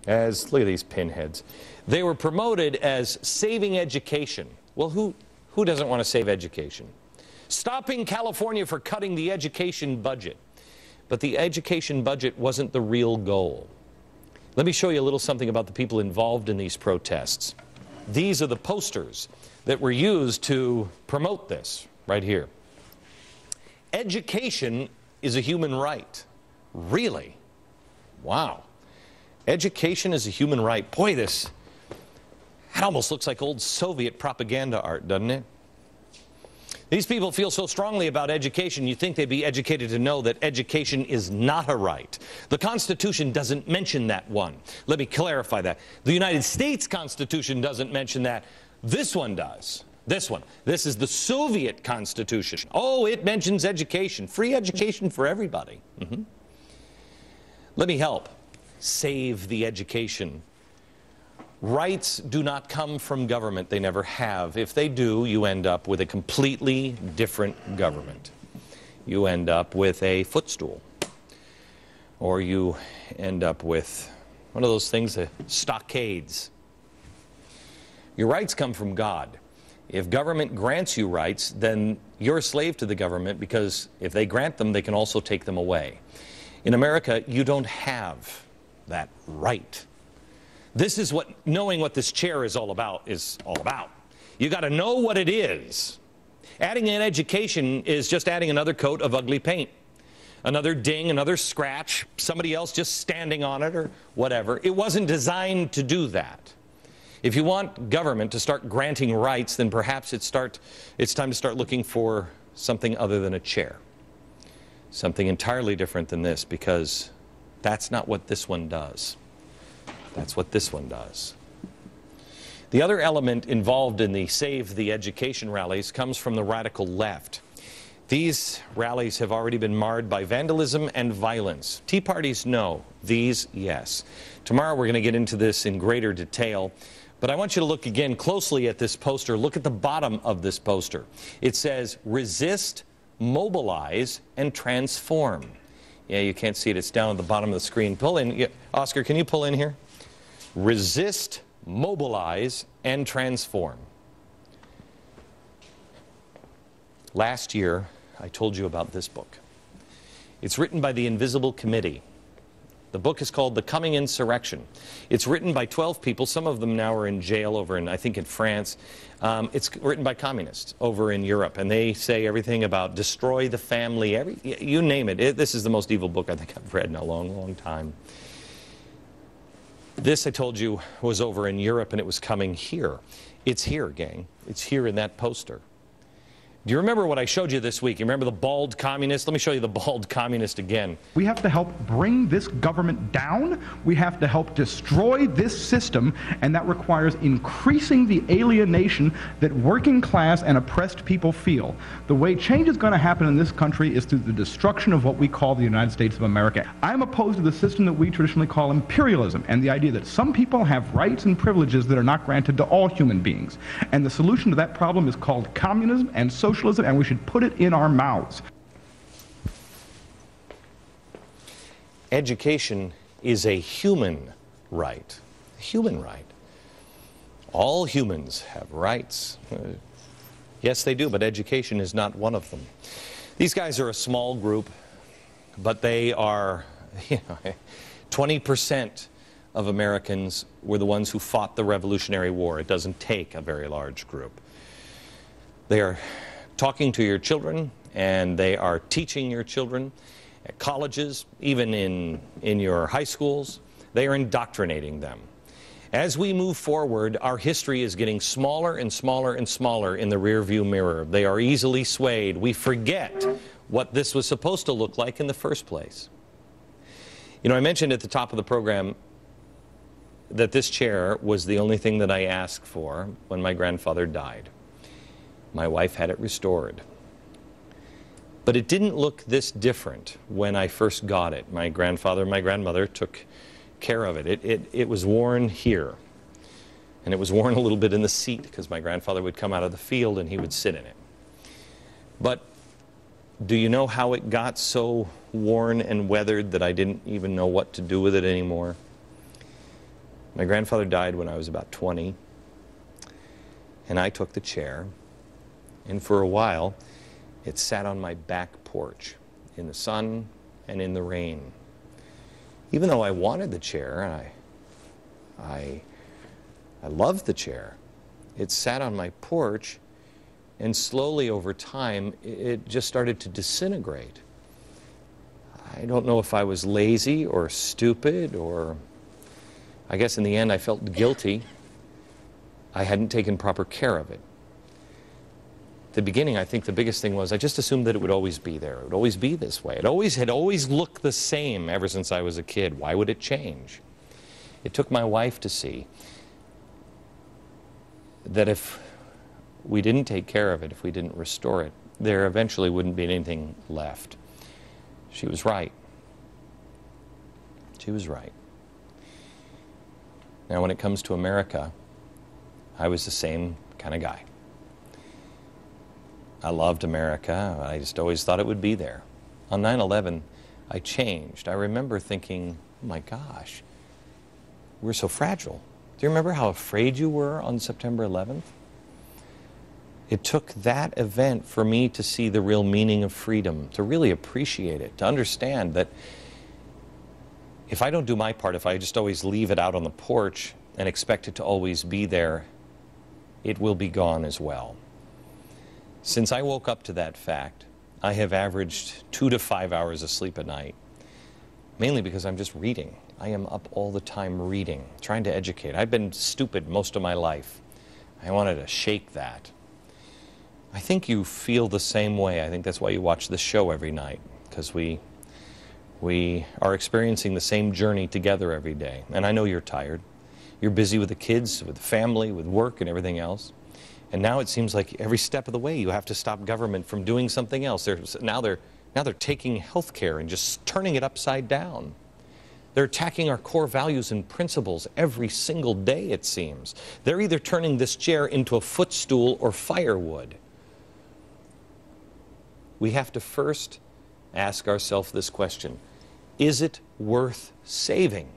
as, look at these pinheads, they were promoted as saving education. Well, who doesn't want to save education? Stopping California for cutting the education budget. But the education budget wasn't the real goal. Let me show you a little something about the people involved in these protests. These are the posters that were used to promote this right here. Education is a human right. Really? Wow. Education is a human right. Boy, that almost looks like old Soviet propaganda art, doesn't it? These people feel so strongly about education, you'd think they'd be educated to know that education is not a right. The Constitution doesn't mention that one. Let me clarify that. The United States Constitution doesn't mention that. This one does. This one. This is the Soviet Constitution. Oh, it mentions education. Free education for everybody. Let me help. Save the education. Rights do not come from government. They never have. If they do, you end up with a completely different government. You end up with a footstool. Or you end up with one of those things, stockades. Your rights come from God. If government grants you rights, then you're a slave to the government, because if they grant them, they can also take them away. In America, you don't have that right. This is what knowing what this chair is all about. You got to know what it is. Adding an education is just adding another coat of ugly paint. Another ding, another scratch, somebody else just standing on it or whatever. It wasn't designed to do that. If you want government to start granting rights, then perhaps it's time to start looking for something other than a chair. Something entirely different than this, because that's not what this one does. That's what this one does. The other element involved in the Save the Education rallies comes from the radical left. These rallies have already been marred by vandalism and violence. Tea parties, no. These, yes. Tomorrow we're going to get into this in greater detail. But I want you to look again closely at this poster. Look at the bottom of this poster. It says, resist, mobilize, and transform. Yeah, you can't see it. It's down at the bottom of the screen. Pull in. Yeah, Oscar, can you pull in here? Resist, mobilize, and transform. Last year, I told you about this book. It's written by the Invisible Committee. The book is called The Coming Insurrection. It's written by 12 people. Some of them now are in jail over in, I think, in France. It's written by communists over in Europe, and they say everything about destroy the family, you name it. This is the most evil book I think I've read in a long, long time. This, I told you, was over in Europe, and it was coming here. It's here, gang. It's here in that poster. Do you remember what I showed you this week? You remember the bald communist? Let me show you the bald communist again. We have to help bring this government down. We have to help destroy this system, and that requires increasing the alienation that working class and oppressed people feel. The way change is going to happen in this country is through the destruction of what we call the United States of America. I'm opposed to the system that we traditionally call imperialism, and the idea that some people have rights and privileges that are not granted to all human beings. And the solution to that problem is called communism and socialism, and we should put it in our mouths. Education is a human right. A human right. All humans have rights. Yes, they do, but education is not one of them. These guys are a small group, but they are, 20% of Americans were the ones who fought the Revolutionary War. It doesn't take a very large group. They are talking to your children, and they are teaching your children at colleges, even in your high schools. They are indoctrinating them. As we move forward, our history is getting smaller and smaller and smaller in the rearview mirror. They are easily swayed. We forget what this was supposed to look like in the first place. You know, I mentioned at the top of the program that this chair was the only thing that I asked for when my grandfather died. My wife had it restored. But it didn't look this different when I first got it. My grandfather and my grandmother took care of it. It was worn here. And it was worn a little bit in the seat, because my grandfather would come out of the field and he would sit in it. But do you know how it got so worn and weathered that I didn't even know what to do with it anymore? My grandfather died when I was about 20, and I took the chair, and for a while, it sat on my back porch in the sun and in the rain. Even though I wanted the chair, and I loved the chair, it sat on my porch, and slowly over time, it just started to disintegrate. I don't know if I was lazy or stupid, or I guess in the end I felt guilty. I hadn't taken proper care of it. At the beginning, I think the biggest thing was I just assumed that it would always be there. It would always be this way. It had always looked the same ever since I was a kid. Why would it change? It took my wife to see that if we didn't take care of it, if we didn't restore it, there eventually wouldn't be anything left. She was right. She was right. Now, when it comes to America, I was the same kind of guy. I loved America. I just always thought it would be there. On 9/11, I changed. I remember thinking, oh my gosh, we're so fragile. Do you remember how afraid you were on September 11th? It took that event for me to see the real meaning of freedom, to really appreciate it, to understand that if I don't do my part, if I just always leave it out on the porch and expect it to always be there, it will be gone as well. Since I woke up to that fact, I have averaged 2 to 5 hours of sleep a night, mainly because I'm just reading. I am up all the time reading, trying to educate. I've been stupid most of my life. I wanted to shake that. I think you feel the same way. I think that's why you watch this show every night, because we are experiencing the same journey together every day. And I know you're tired. You're busy with the kids, with the family, with work and everything else. And now it seems like every step of the way you have to stop government from doing something else. Now they're taking health care and just turning it upside down. They're attacking our core values and principles every single day, it seems. They're either turning this chair into a footstool or firewood. We have to first ask ourselves this question: is it worth saving?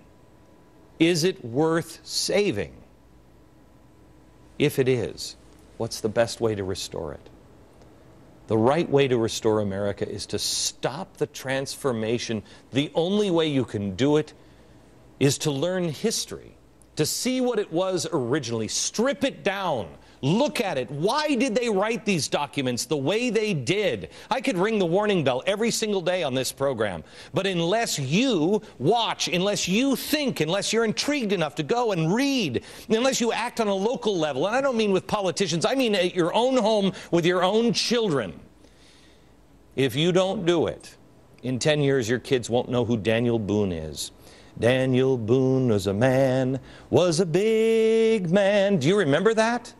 Is it worth saving? If it is, what's the best way to restore it? The right way to restore America is to stop the transformation. The only way you can do it is to learn history, to see what it was originally, strip it down, look at it. Why did they write these documents the way they did? I could ring the warning bell every single day on this program, but unless you watch, unless you think, unless you're intrigued enough to go and read, unless you act on a local level, and I don't mean with politicians, I mean at your own home with your own children, if you don't do it, in 10 years your kids won't know who Daniel Boone is. Daniel Boone was a big man. Do you remember that?